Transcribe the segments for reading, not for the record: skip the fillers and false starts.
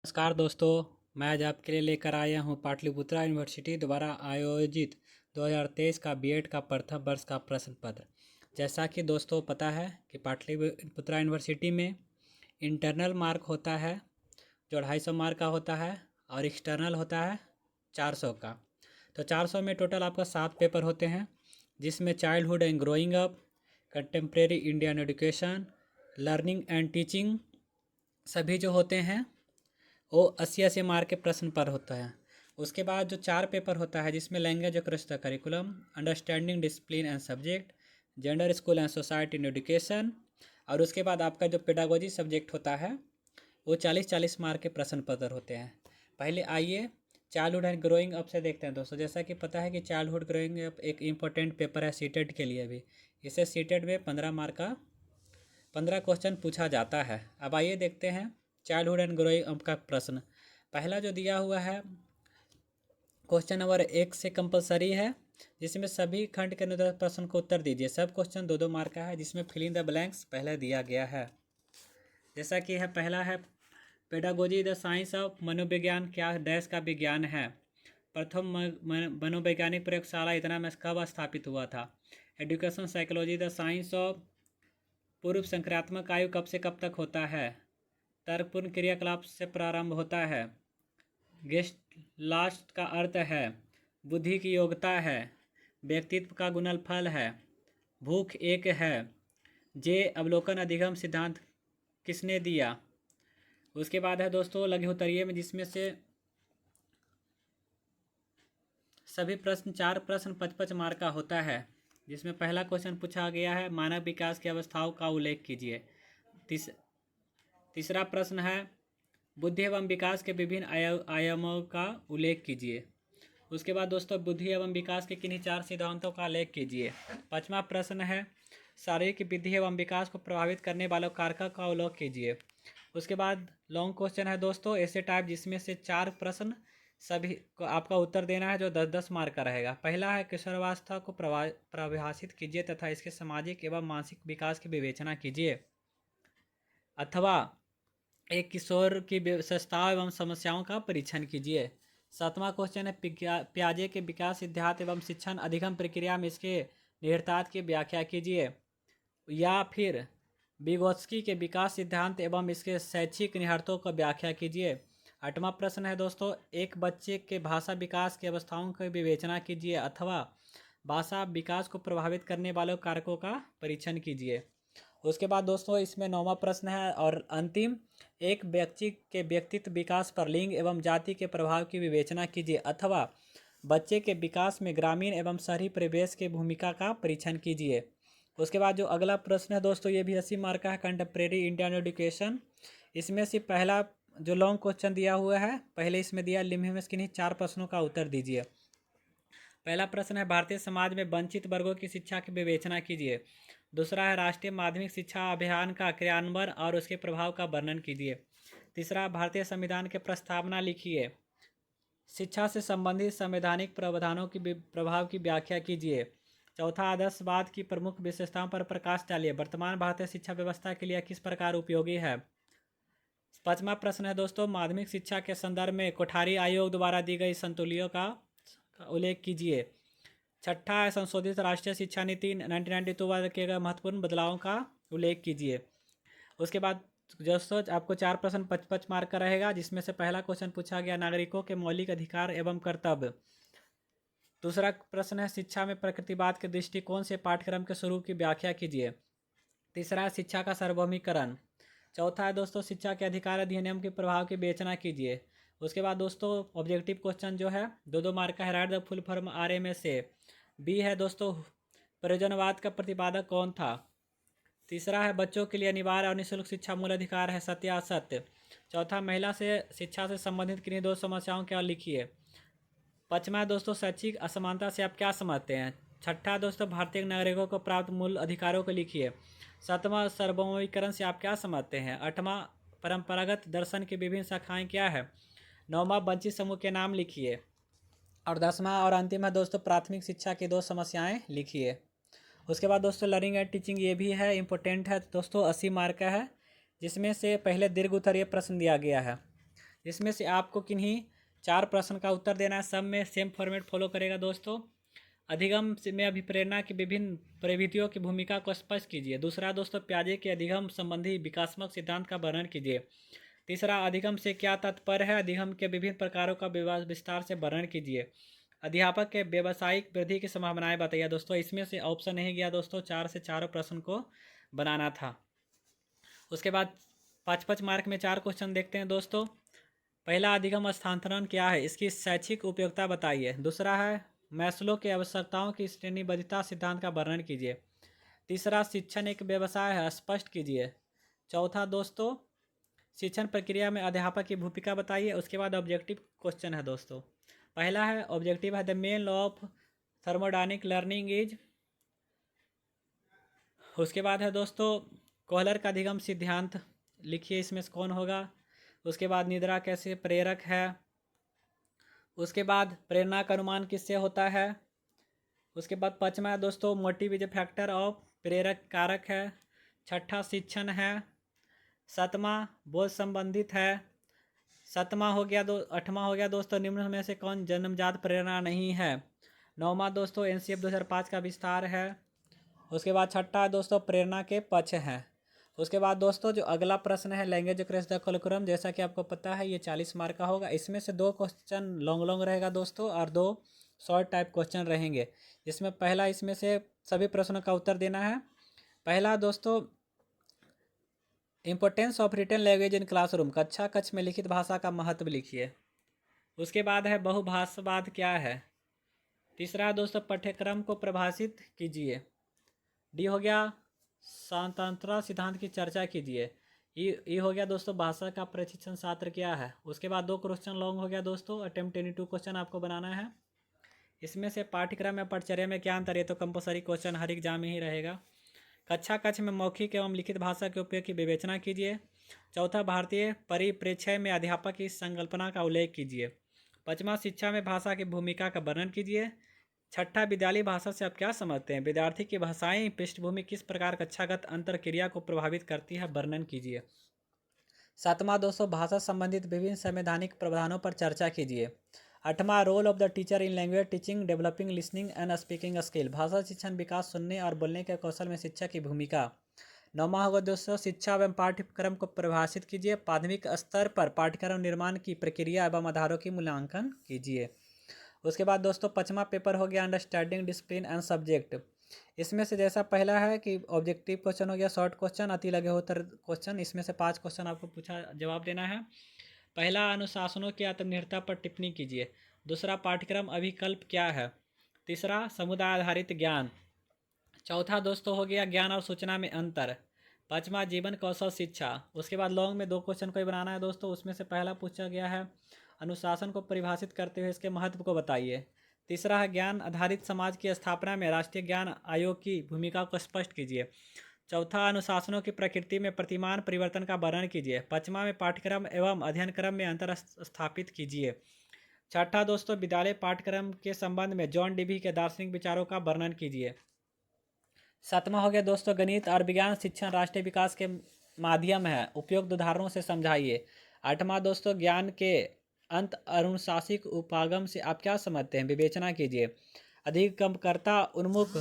नमस्कार दोस्तों। मैं आज आपके लिए लेकर आया हूँ पाटलिपुत्रा यूनिवर्सिटी द्वारा आयोजित 2023 का बीएड का प्रथम वर्ष का प्रश्न पत्र। जैसा कि दोस्तों पता है कि पाटलिपुत्रा यूनिवर्सिटी में इंटरनल मार्क होता है जो 250 मार्क का होता है और एक्सटर्नल होता है 400 का। तो 400 में टोटल आपका 7 पेपर होते हैं, जिसमें childhood and growing up, contemporary Indian education, learning and teaching सभी जो होते हैं वो 80-80 मार्क के प्रश्न पर होता है। उसके बाद जो 4 पेपर होता है जिसमें language across the curriculum, understanding discipline and subject, gender school and society in education, और उसके बाद आपका जो पेडागोजी सब्जेक्ट होता है वो 40-40 मार्क के प्रश्न पत्र होते हैं। पहले आइए चाइल्डहुड एंड ग्रोइंग अप से देखते हैं दोस्तों। जैसा कि पता है कि चाइल्डहुड ग्रोइंग अप एक इम्पोर्टेंट पेपर है सीटेट के लिए भी। इसे सीटेट में 15 मार्क का 15 क्वेश्चन पूछा जाता है। अब आइए देखते हैं चाइल्डहुड एंड ग्रोइंग अप का प्रश्न। पहला जो दिया हुआ है क्वेश्चन नंबर 1 से कंपलसरी है, जिसमें सभी खंड के अनुसार प्रश्न को उत्तर दीजिए। सब क्वेश्चन 2-2 मार्क का है, जिसमें फिल इन द ब्लैंक्स पहले दिया गया है। जैसा कि है पहला है पेडागोजी द साइंस ऑफ मनोविज्ञान क्या देश का विज्ञान है। प्रथम मनोवैज्ञानिक प्रयोगशाला इतना में कब स्थापित हुआ था। Education psychology the science of पूर्व संक्रात्मक आयु कब से कब तक होता है। तर्कपूर्ण क्रियाकलाप से प्रारंभ होता है। गेस्ट लास्ट का अर्थ है बुद्धि की योग्यता है। व्यक्तित्व का गुणनफल है। भूख एक है। जे अवलोकन अधिगम सिद्धांत किसने दिया। उसके बाद है दोस्तों लघु उत्तरीय में, जिसमें से सभी प्रश्न 4 प्रश्न 55 मार्क का होता है। जिसमें पहला क्वेश्चन पूछा गया है मानव विकास की अवस्थाओं का उल्लेख कीजिए। तीसरा प्रश्न है बुद्धि एवं विकास के विभिन्न आयामों का उल्लेख कीजिए। उसके बाद दोस्तों बुद्धि एवं विकास के किन्हीं 4 सिद्धांतों का उल्लेख कीजिए। 5वां प्रश्न है शारीरिक वृद्धि एवं विकास को प्रभावित करने वाले कारकों का उल्लेख कीजिए। उसके बाद लॉन्ग क्वेश्चन है दोस्तों ऐसे टाइप, जिसमें से 4 प्रश्न सभी को आपका उत्तर देना है, जो 10-10 मार्क का रहेगा। पहला है किशोरावस्था को परिभाषित कीजिए तथा इसके सामाजिक एवं मानसिक विकास की विवेचना कीजिए। अथवा एक किशोर की विशेषताओं एवं समस्याओं का परीक्षण कीजिए। 7वां क्वेश्चन है पियाजे के विकास सिद्धांत एवं शिक्षण अधिगम प्रक्रिया में इसके निहितार्थ की व्याख्या कीजिए। या फिर विगोत्स्की के विकास सिद्धांत एवं इसके शैक्षिक निहितार्थों का व्याख्या कीजिए। 8वां प्रश्न है दोस्तों एक बच्चे के भाषा विकास की अवस्थाओं की विवेचना कीजिए अथवा भाषा विकास को प्रभावित करने वाले कारकों का परीक्षण कीजिए। उसके बाद दोस्तों इसमें 9वां प्रश्न है और अंतिम एक व्यक्ति के व्यक्तित्व विकास पर लिंग एवं जाति के प्रभाव की विवेचना कीजिए अथवा बच्चे के विकास में ग्रामीण एवं शहरी परिवेश की भूमिका का परीक्षण कीजिए। उसके बाद जो अगला प्रश्न है दोस्तों ये भी 80 मार्क का है कंटेम्प्रेरी इंडियन एजुकेशन। इसमें से पहला जो लॉन्ग क्वेश्चन दिया हुआ है, पहले इसमें दिया निम्न में किन्हीं 4 प्रश्नों का उत्तर दीजिए। पहला प्रश्न है भारतीय समाज में वंचित वर्गों की शिक्षा की विवेचना कीजिए। दूसरा है राष्ट्रीय माध्यमिक शिक्षा अभियान का क्रियान्वयन और उसके प्रभाव का वर्णन कीजिए। तीसरा भारतीय संविधान के प्रस्तावना लिखिए। शिक्षा से संबंधित संवैधानिक प्रावधानों की प्रभाव की व्याख्या कीजिए। चौथा आदर्शवाद की प्रमुख विशेषताओं पर प्रकाश डालिए। वर्तमान भारतीय शिक्षा व्यवस्था के लिए किस प्रकार उपयोगी है। 5वां प्रश्न है दोस्तों माध्यमिक शिक्षा के संदर्भ में कोठारी आयोग द्वारा दी गई संतुलियों का उल्लेख कीजिए। छठा है संशोधित राष्ट्रीय शिक्षा नीति 1992 द्वारा किए गए महत्वपूर्ण बदलावों का उल्लेख कीजिए। उसके बाद दोस्तों आपको 4 प्रश्न 55 मार्क का रहेगा, जिसमें से पहला क्वेश्चन पूछा गया नागरिकों के मौलिक अधिकार एवं कर्तव्य। दूसरा प्रश्न है शिक्षा में प्रकृतिवाद के दृष्टिकोण से पाठ्यक्रम के स्वरूप की व्याख्या कीजिए। तीसरा है शिक्षा का सार्वभौमिकरण। चौथा है दोस्तों शिक्षा के अधिकार अधिनियम के प्रभाव की विवेचना कीजिए। उसके बाद दोस्तों ऑब्जेक्टिव क्वेश्चन जो है 2-2 मार्क का है right the full form RMS से। बी है दोस्तों प्रयोजनवाद का प्रतिपादक कौन था। तीसरा है बच्चों के लिए अनिवार्य और निःशुल्क शिक्षा मूल अधिकार है सत्य असत्य। चौथा महिला से शिक्षा से संबंधित किन्हीं 2 समस्याओं क्या लिखिए। 5वां दोस्तों शैक्षिक असमानता से आप क्या समझते हैं। छठा दोस्तों भारतीय नागरिकों को प्राप्त मूल अधिकारों को लिखिए। 7वां सार्वभौमिकरण से आप क्या समझते हैं। 8वां परंपरागत दर्शन की विभिन्न शाखाएं क्या है। 9वां वंचित समूह के नाम लिखिए। और 10वां और अंतिम है दोस्तों प्राथमिक शिक्षा की 2 समस्याएं लिखिए। उसके बाद दोस्तों लर्निंग एंड टीचिंग ये भी है इंपॉर्टेंट है दोस्तों 80 मार्क का है, जिसमें से पहले दीर्घ उत्तरीय प्रश्न दिया गया है। इसमें से आपको किन्हीं 4 प्रश्न का उत्तर देना है। सब में सेम फॉर्मेट फॉलो करेगा दोस्तों। अधिगम में अभिप्रेरणा की विभिन्न प्रविधियों की भूमिका को स्पष्ट कीजिए। दूसरा दोस्तों, पियाजे के अधिगम संबंधी विकासात्मक सिद्धांत का वर्णन कीजिए। तीसरा, अधिगम से क्या तात्पर्य है? अधिगम के विभिन्न प्रकारों का विस्तार से वर्णन कीजिए। अध्यापक के व्यावसायिक वृद्धि की संभावनाएं बताइए। दोस्तों इसमें से ऑप्शन नहीं गया दोस्तों, 4 से चारों प्रश्न को बनाना था। उसके बाद 5-5 मार्क में 4 क्वेश्चन देखते हैं दोस्तों। पहला, अधिगम स्थानांतरण क्या है? इसकी शैक्षिक उपयोगिता बताइए। दूसरा है, मैस्लो के आवश्यकताओं की श्रेणीबद्धता सिद्धांत का वर्णन कीजिए। तीसरा, शिक्षण एक व्यवसाय है, स्पष्ट कीजिए। चौथा दोस्तों, शिक्षण प्रक्रिया में अध्यापक की भूमिका बताइए। उसके बाद ऑब्जेक्टिव क्वेश्चन है दोस्तों। पहला है ऑब्जेक्टिव है, the main law of thermodynamic learning is. उसके बाद है दोस्तों, कोहलर का अधिगम सिद्धांत लिखिए, इसमें से कौन होगा। उसके बाद निद्रा कैसे प्रेरक है। उसके बाद प्रेरणा का अनुमान किससे होता है। उसके बाद 5वां दोस्तों, motive is a factor of प्रेरक कारक है। छठा शिक्षण है। 7वां बोध संबंधित है। 7वां हो गया 8वां हो गया दोस्तों, निम्न में से कौन जन्मजात प्रेरणा नहीं है। 9वां दोस्तों, एनसीएफ 2005 का विस्तार है। उसके बाद छठा दोस्तों, प्रेरणा के पक्ष हैं। उसके बाद दोस्तों जो अगला प्रश्न है, लैंग्वेज अक्रॉस द करिकुलम, जैसा कि आपको पता है ये 40 मार्क का होगा। इसमें से 2 क्वेश्चन लॉन्ग लॉन्ग रहेगा दोस्तों और 2 शॉर्ट टाइप क्वेश्चन रहेंगे। इसमें पहला, इसमें से सभी प्रश्नों का उत्तर देना है। पहला दोस्तों, importance of written language in classroom, कक्षा कक्ष में लिखित भाषा का महत्व लिखिए। उसके बाद है बहुभाषावाद क्या है। तीसरा दोस्तों, पाठ्यक्रम को परिभाषित कीजिए। डी हो गया, स्वतंत्रता सिद्धांत की चर्चा कीजिए। ई हो गया दोस्तों, भाषा का प्रशिक्षण शास्त्र क्या है। उसके बाद 2 क्वेश्चन लॉन्ग हो गया दोस्तों, अटेम्प्ट 22 क्वेश्चन आपको बनाना है। इसमें से पाठ्यक्रम में पठचर्या में क्या अंतर है, तो कंपलसरी क्वेश्चन हर एग्जाम में ही रहेगा। कक्षा कक्ष में मौखिक एवं लिखित भाषा के उपयोग की विवेचना कीजिए। चौथा, भारतीय परिप्रेक्ष्य में अध्यापक की संकल्पना का उल्लेख कीजिए। 5वां, शिक्षा में भाषा की भूमिका का वर्णन कीजिए। छठा, विद्यालय भाषा से आप क्या समझते हैं। विद्यार्थी की भाषाई पृष्ठभूमि किस प्रकार कक्षागत अंतरक्रिया को प्रभावित करती है, वर्णन कीजिए। 7वां दोस्तों, भाषा संबंधित विभिन्न संवैधानिक प्रावधानों पर चर्चा कीजिए। 8वां, role of the teacher in language teaching developing listening and speaking skill, भाषा शिक्षण विकास सुनने और बोलने के कौशल में शिक्षा की भूमिका। 9वां होगा दोस्तों, शिक्षा एवं पाठ्यक्रम को परिभाषित कीजिए। प्राथमिक स्तर पर पाठ्यक्रम निर्माण की प्रक्रिया एवं आधारों की मूल्यांकन कीजिए। उसके बाद दोस्तों 5वां पेपर हो गया अंडरस्टैंडिंग डिसिप्लिन एंड सब्जेक्ट। इसमें से जैसा पहला है कि ऑब्जेक्टिव क्वेश्चन हो गया, शॉर्ट क्वेश्चन, अति लघु उत्तर क्वेश्चन। इसमें से 5 क्वेश्चन आपको पूछा जवाब देना है। पहला, अनुशासनों की आत्मनिर्भरता पर टिप्पणी कीजिए। दूसरा, पाठ्यक्रम अभिकल्प क्या है। तीसरा, समुदाय आधारित ज्ञान। चौथा दोस्तों हो गया ज्ञान और सूचना में अंतर। 5वां, जीवन कौशल शिक्षा। उसके बाद लॉन्ग में 2 क्वेश्चन कोई बनाना है दोस्तों। उसमें से पहला पूछा गया है, अनुशासन को परिभाषित करते हुए इसके महत्व को बताइए। तीसरा है, ज्ञान आधारित समाज की स्थापना में राष्ट्रीय ज्ञान आयोग की भूमिका को स्पष्ट कीजिए। चौथा, अनुशासनों की प्रकृति में प्रतिमान परिवर्तन का वर्णन कीजिए। 5वां में पाठ्यक्रम एवं अध्ययन क्रम में अंतर स्थापित कीजिए। छठा दोस्तों, विद्यालय पाठ्यक्रम के संबंध में जॉन डीवी के दार्शनिक विचारों का वर्णन कीजिए। 7वां हो गया दोस्तों, गणित और विज्ञान शिक्षण राष्ट्रीय विकास के माध्यम है, उपयुक्त उदाहरणों से समझाइए। 8वां दोस्तों, ज्ञान के अंत अनुशासिक उपागम से आप क्या समझते हैं, विवेचना कीजिए। अधिगमकर्ता उन्मुख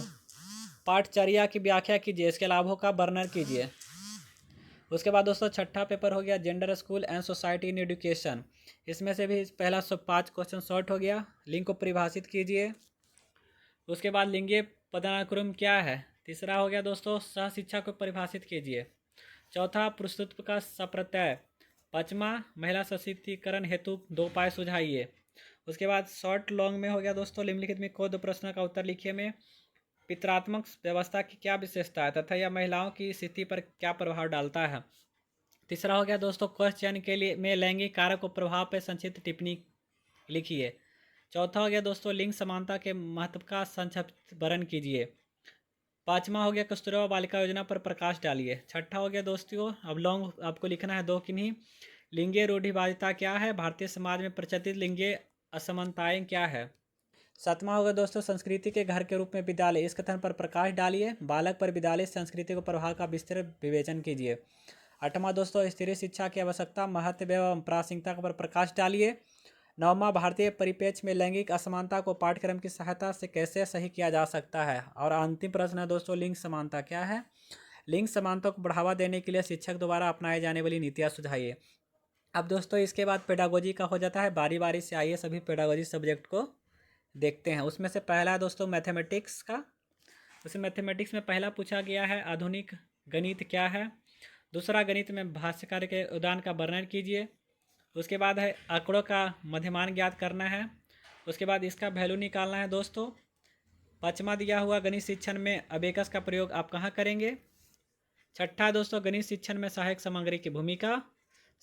पाठचर्या की व्याख्या कीजिए, इसके लाभों का वर्णन कीजिए। उसके बाद दोस्तों छठा पेपर हो गया gender school and society in education. इसमें से भी पहला 5 क्वेश्चन शॉर्ट हो गया, लिंग को परिभाषित कीजिए। उसके बाद लिंगीय पदानुक्रम क्या है। तीसरा हो गया दोस्तों, सह शिक्षा को परिभाषित कीजिए। चौथा, पुरुषत्व का सप्रत्यय। 5वां, महिला सशक्तिकरण हेतु 2 उपाय सुझाइए। उसके बाद शॉर्ट लॉन्ग में हो गया दोस्तों, निम्नलिखित में कोई 2 प्रश्न का उत्तर लिखिए में पितरात्मक व्यवस्था की क्या विशेषता है तथा यह महिलाओं की स्थिति पर क्या प्रभाव डालता है। तीसरा हो गया दोस्तों, क्वेश्चन के लिए में लैंगिक कारक और प्रभाव पर संक्षिप्त टिप्पणी लिखिए। चौथा हो गया दोस्तों, लिंग समानता के महत्व का संक्षिप्त वर्णन कीजिए। 5वां हो गया, कस्तूरबा बालिका योजना पर प्रकाश डालिए। छठा हो गया दोस्तों, अब लॉन्ग आपको लिखना है 2 किन्हीं, लिंगीय रूढ़िवादिता क्या है, भारतीय समाज में प्रचलित लिंगीय असमानताएं क्या है। 7वां होगा दोस्तों, संस्कृति के घर के रूप में विद्यालय, इस कथन पर प्रकाश डालिए। बालक पर विद्यालय संस्कृति को प्रभाव का विस्तृत विवेचन कीजिए। 8वां दोस्तों स्त्री शिक्षा की आवश्यकता, महत्व एवं प्रासंगिकता पर प्रकाश डालिए। 9वां भारतीय परिप्रेक्ष्य में लैंगिक असमानता को पाठ्यक्रम की सहायता से कैसे सही किया जा सकता है। और अंतिम प्रश्न है दोस्तों लिंग समानता क्या है। लिंग समानता को बढ़ावा देने के लिए शिक्षक द्वारा अपनाई जाने वाली नीतियाँ सुझाइए। अब दोस्तों इसके बाद पेडागोजी का हो जाता है, बारी बारी से आइए सभी पेडागोजी सब्जेक्ट को देखते हैं। उसमें से पहला है दोस्तों मैथमेटिक्स का। जैसे मैथमेटिक्स में पहला पूछा गया है आधुनिक गणित क्या है। दूसरा गणित में भाष्यकार के उदाहरण का वर्णन कीजिए। उसके बाद है आंकड़ों का मध्यमान ज्ञात करना है। उसके बाद इसका वैल्यू निकालना है दोस्तों। 5वां दिया हुआ गणित शिक्षण में अबेकस का प्रयोग आप कहाँ करेंगे। 6ठा दोस्तों गणित शिक्षण में सहायक सामग्री की भूमिका।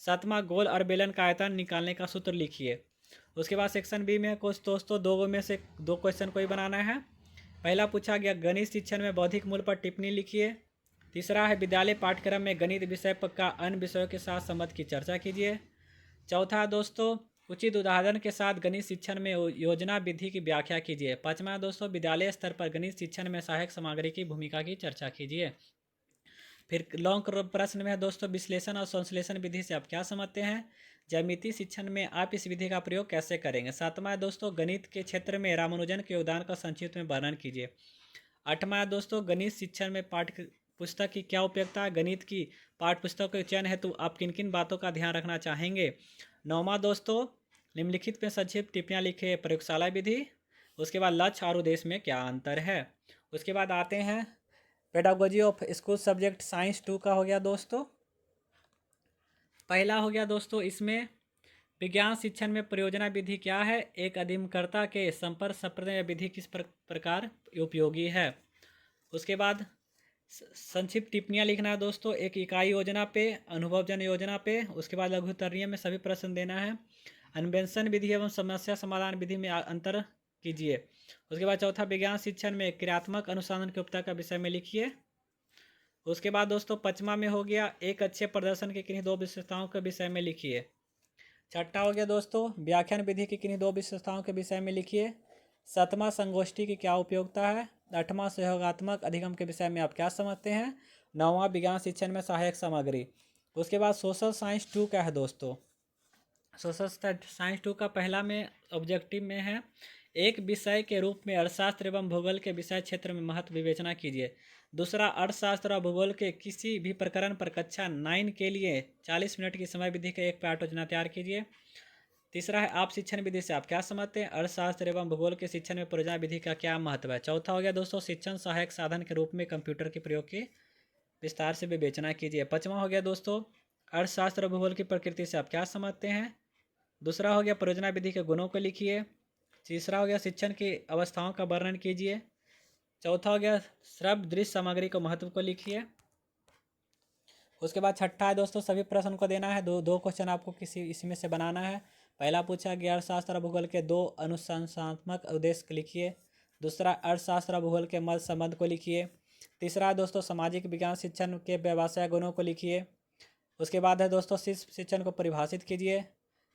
7वां गोल और बेलन का आयतन निकालने का सूत्र लिखिए। उसके बाद सेक्शन बी में कुछ दोस्तों दो में से 2 क्वेश्चन कोई बनाना है। पहला पूछा गया गणित शिक्षण में बौद्धिक मूल्य पर टिप्पणी लिखिए। तीसरा है विद्यालय पाठ्यक्रम में गणित विषय का अन्य विषयों के साथ संबंध की चर्चा कीजिए। चौथा दोस्तों उचित उदाहरण के साथ गणित शिक्षण में योजना विधि की व्याख्या कीजिए। 5वां दोस्तों विद्यालय स्तर पर गणित शिक्षण में सहायक सामग्री की भूमिका की चर्चा कीजिए। फिर लॉन्ग प्रश्न में है दोस्तों विश्लेषण और संश्लेषण विधि से आप क्या समझते हैं। ज्यामितीय शिक्षण में आप इस विधि का प्रयोग कैसे करेंगे। 7वां दोस्तों गणित के क्षेत्र में रामानुजन के योगदान का संक्षिप्त में वर्णन कीजिए। 8वां दोस्तों गणित शिक्षण में पाठ्य पुस्तक की क्या उपयोगिता है। गणित की पाठ्य पुस्तक के चयन हेतु आप किन किन बातों का ध्यान रखना चाहेंगे। 9वां दोस्तों निम्नलिखित में संक्षिप्त टिप्पणियाँ लिखे प्रयोगशाला विधि। उसके बाद लक्ष्य और उद्देश्य में क्या अंतर है। उसके बाद आते हैं pedagogy of school subject science 2 का हो गया दोस्तों। पहला हो गया दोस्तों इसमें विज्ञान शिक्षण में परियोजना विधि क्या है। एक अधिगमकर्ता के संपर्क संप्रदाय विधि किस प्रकार उपयोगी है। उसके बाद संक्षिप्त टिप्पणियाँ लिखना है दोस्तों एक इकाई योजना पे, अनुभवजन्य योजना पे। उसके बाद लघुत्तरीय में सभी प्रश्न देना है। अन्वेषण विधि एवं समस्या समाधान विधि में अंतर कीजिए। उसके बाद चौथा विज्ञान शिक्षण में क्रियात्मक अनुसंधान की उपयोगिता का विषय में लिखिए। उसके बाद दोस्तों 5वां में हो गया एक अच्छे प्रदर्शन की किन्हीं 2 विशेषताओं के विषय में लिखिए। 6ठा हो गया दोस्तों व्याख्यान विधि की किन्हीं 2 विशेषताओं के विषय में लिखिए। 7वां संगोष्ठी की क्या उपयोगिता है। 8वां सहयोगात्मक अधिगम के विषय में आप क्या समझते हैं। 9वां विज्ञान शिक्षण में सहायक सामग्री। उसके बाद सोशल साइंस 2 क्या है दोस्तों। सोशल साइंस 2 का पहला में ऑब्जेक्टिव में है एक विषय के रूप में अर्थशास्त्र एवं भूगोल के विषय क्षेत्र में महत्व विवेचना कीजिए। दूसरा अर्थशास्त्र और भूगोल के किसी भी प्रकरण पर कक्षा 9 के लिए 40 मिनट की समय विधि का एक पाठ योजना तैयार कीजिए। तीसरा है आप शिक्षण विधि से आप क्या समझते हैं। अर्थशास्त्र एवं भूगोल के शिक्षण में परियोजना विधि का क्या महत्व है। चौथा हो गया दोस्तों शिक्षण सहायक साधन के रूप में कंप्यूटर के प्रयोग की विस्तार से विवेचना कीजिए। 5वां हो गया दोस्तों अर्थशास्त्र और भूगोल की प्रकृति से आप क्या समझते हैं। दूसरा हो गया परियोजना विधि के गुणों को लिखिए। तीसरा हो गया शिक्षण की अवस्थाओं का वर्णन कीजिए। चौथा हो गया श्रव्य दृश्य सामग्री को महत्व को लिखिए। उसके बाद 6ठा है दोस्तों सभी प्रश्न को देना है। दो क्वेश्चन आपको किसी इसमें से बनाना है। पहला पूछा गया अर्थशास्त्र और भूगोल के 2 अनुसंधानात्मक उद्देश्य लिखिए। दूसरा अर्थशास्त्र और भूगोल के मध्य संबंध को लिखिए। तीसरा दोस्तों सामाजिक विज्ञान शिक्षण के व्यवसाय गुणों को लिखिए। उसके बाद है दोस्तों शिष्य शिक्षण को परिभाषित कीजिए।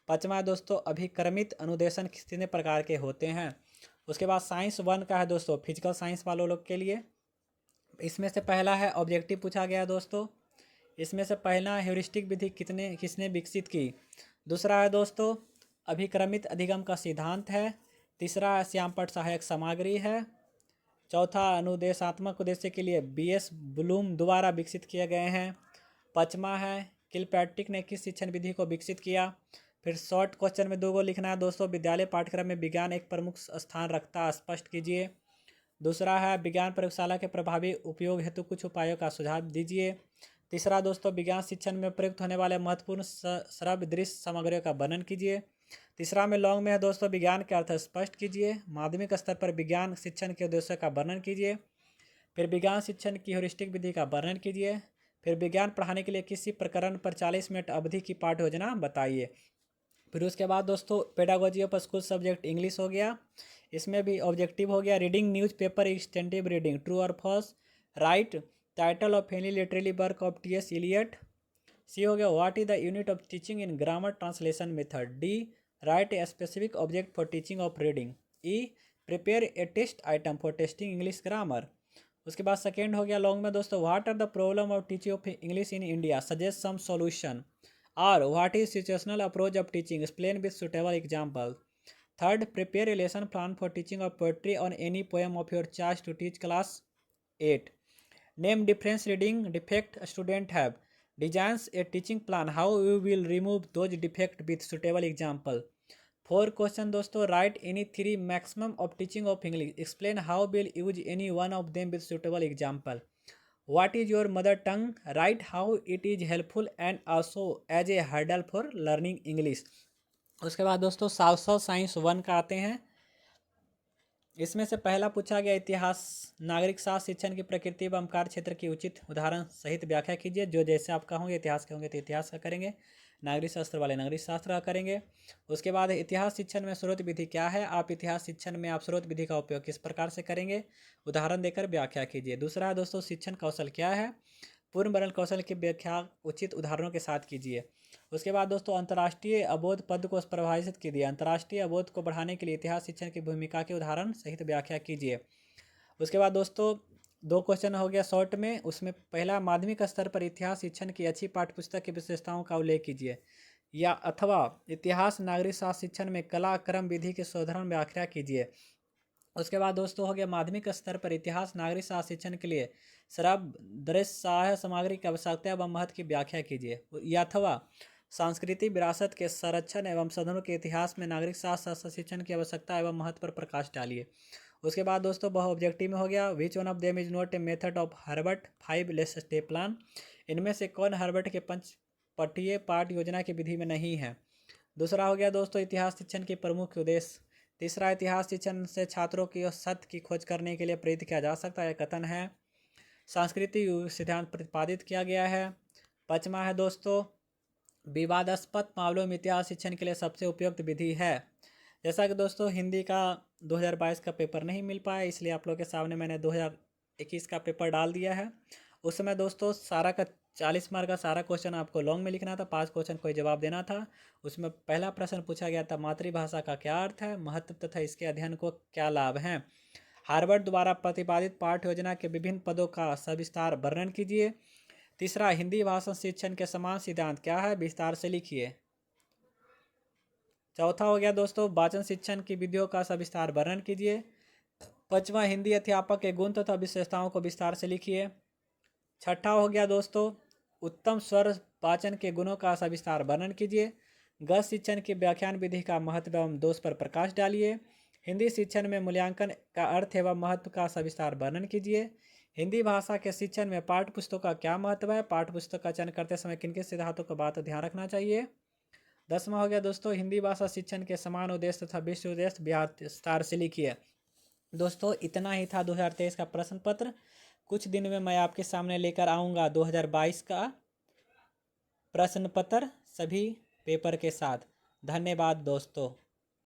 5वां दोस्तों अभिक्रमित अनुदेशन कितने प्रकार के होते हैं। उसके बाद साइंस 1 का है दोस्तों फिजिकल साइंस वालों लोग के लिए। इसमें से पहला है ऑब्जेक्टिव पूछा गया दोस्तों। इसमें से पहला ह्यूरिस्टिक विधि किसने विकसित की। दूसरा है दोस्तों अभिक्रमित अधिगम का सिद्धांत है। तीसरा श्यामपट्ट सहायक सामग्री है। चौथा अनुदेशात्मक उद्देश्य के लिए BS ब्लूम द्वारा विकसित किए गए हैं। 5वां है किलपैट्रिक ने किस शिक्षण विधि को विकसित किया। फिर शॉर्ट क्वेश्चन में 2 लिखना है दोस्तों विद्यालय पाठ्यक्रम में विज्ञान एक प्रमुख स्थान रखता स्पष्ट कीजिए। दूसरा है विज्ञान प्रयोगशाला के प्रभावी उपयोग हेतु कुछ उपायों का सुझाव दीजिए। तीसरा दोस्तों विज्ञान शिक्षण में प्रयुक्त होने वाले महत्वपूर्ण श्रव्य दृश्य सामग्रियों का वर्णन कीजिए। तीसरा में लॉन्ग में है दोस्तों विज्ञान के अर्थ स्पष्ट कीजिए। माध्यमिक स्तर पर विज्ञान शिक्षण के उद्देश्यों का वर्णन कीजिए। फिर विज्ञान शिक्षण की ह्यूरिस्टिक विधि का वर्णन कीजिए। फिर विज्ञान पढ़ाने के लिए किसी प्रकरण पर 40 मिनट अवधि की पाठ्य योजना बताइए। फिर उसके बाद दोस्तों pedagogy of school subject English हो गया। इसमें भी ऑब्जेक्टिव हो गया reading news paper extensive reading true और false. Write title of any literary work of T.S. Eliot। C हो गया what is the unit of teaching in grammar translation method. D write a specific object for teaching of reading. E prepare a test item for testing English grammar. उसके बाद second हो गया long में दोस्तों, what are the problem of teaching of English in India, suggest some solution. और what is situational approach of teaching, explain with suitable example. Third, prepare a lesson plan for teaching of poetry on any poem of your choice to teach class 8। Name difference reading defect student have, designs a teaching plan how you will remove those defect with suitable example. 4 question दोस्तों, write any 3 maximum of teaching of English, explain how will use any one of them with suitable example. What is your mother tongue, right how it is helpful and also as a hurdle for learning English. उसके बाद दोस्तों social science 1 का आते हैं। इसमें से पहला पूछा गया इतिहास, नागरिक शास्त्र शिक्षण की प्रकृति एवं कार्य क्षेत्र की उचित उदाहरण सहित व्याख्या कीजिए। जो जैसे आपका होंगे इतिहास के होंगे तो इतिहास का करेंगे, नागरिक शास्त्र वाले नागरिक शास्त्र का करेंगे। उसके बाद इतिहास शिक्षण में स्रोत विधि क्या है, आप इतिहास शिक्षण में आप स्रोत विधि का उपयोग किस प्रकार से करेंगे, उदाहरण देकर व्याख्या कीजिए। दूसरा है दोस्तों शिक्षण कौशल क्या है, पूर्ण वर्णन कौशल की व्याख्या उचित उदाहरणों के साथ कीजिए। उसके बाद दोस्तों अंतर्राष्ट्रीय अबोध पद को परिभाषित कीजिए, अंतर्राष्ट्रीय अबोध को बढ़ाने के लिए इतिहास शिक्षण की भूमिका के उदाहरण सहित व्याख्या कीजिए। उसके बाद दोस्तों 2 क्वेश्चन हो गया शॉर्ट में, उसमें पहला माध्यमिक स्तर पर इतिहास शिक्षण की अच्छी पाठ्यपुस्तक की विशेषताओं का उल्लेख कीजिए, या अथवा इतिहास नागरिक शास्त्र शिक्षण में कला क्रम विधि की शोधन व्याख्या कीजिए। उसके बाद दोस्तों हो गया माध्यमिक स्तर पर इतिहास नागरिक शास्त्र शिक्षण के लिए श्रव्य दृश्य सहायक सामग्री की आवश्यकता एवं महत्व की व्याख्या कीजिए, या अथवा सांस्कृतिक विरासत के संरक्षण एवं संवर्धन के इतिहास में नागरिक शास्त्र शिक्षण की आवश्यकता एवं महत्व पर प्रकाश डालिए। उसके बाद दोस्तों बहु ऑब्जेक्टिव में हो गया, which one of them is not a method of Herbert 5 less step plan, इनमें से कौन हर्बर्ट के 5 पठीय पाठ योजना की विधि में नहीं है। दूसरा हो गया दोस्तों इतिहास शिक्षण के प्रमुख उद्देश्य। तीसरा, इतिहास शिक्षण से छात्रों की सत्य की खोज करने के लिए प्रेरित किया जा सकता है, कथन है। सांस्कृतिक सिद्धांत प्रतिपादित किया गया है। पांचवा है दोस्तों विवादास्पद मामलों में इतिहास शिक्षण के लिए सबसे उपयुक्त विधि है। जैसा कि दोस्तों हिंदी का 2022 का पेपर नहीं मिल पाया, इसलिए आप लोग के सामने मैंने 2021 का पेपर डाल दिया है। उस समय दोस्तों सारा का 40 मार्क का सारा क्वेश्चन आपको लॉन्ग में लिखना था, 5 क्वेश्चन कोई जवाब देना था। उसमें पहला प्रश्न पूछा गया था मातृभाषा का क्या अर्थ है, महत्व तथा इसके अध्ययन को क्या लाभ हैं। हार्वर्ड द्वारा प्रतिपादित पाठ्य योजना के विभिन्न पदों का सविस्तार वर्णन कीजिए। तीसरा, हिंदी भाषा शिक्षण के समान सिद्धांत क्या है, विस्तार से लिखिए। चौथा हो गया दोस्तों वाचन शिक्षण की विधियों का सविस्तार वर्णन कीजिए। पांचवा, हिंदी अध्यापक के गुण तथा विशेषताओं को विस्तार से लिखिए। छठा हो गया दोस्तों उत्तम स्वर वाचन के गुणों का सविस्तार वर्णन कीजिए। गद्य शिक्षण की व्याख्यान विधि का महत्व एवं दोष पर प्रकाश डालिए। हिंदी शिक्षण में मूल्यांकन का अर्थ एवं महत्व का सविस्तार वर्णन कीजिए। हिंदी भाषा के शिक्षण में पाठ्य पुस्तकों का क्या महत्व है, पाठ्य पुस्तक का चयन करते समय किन किन सिद्धांतों का बात ध्यान रखना चाहिए। 10वां हो गया दोस्तों हिंदी भाषा शिक्षण के समान उद्देश्य तथा विश्व उद्देश्य विस्तार से लिखिए। दोस्तों इतना ही था 2023 का प्रश्न पत्र। कुछ दिन में मैं आपके सामने लेकर आऊँगा 2022 का प्रश्न पत्र सभी पेपर के साथ। धन्यवाद दोस्तों।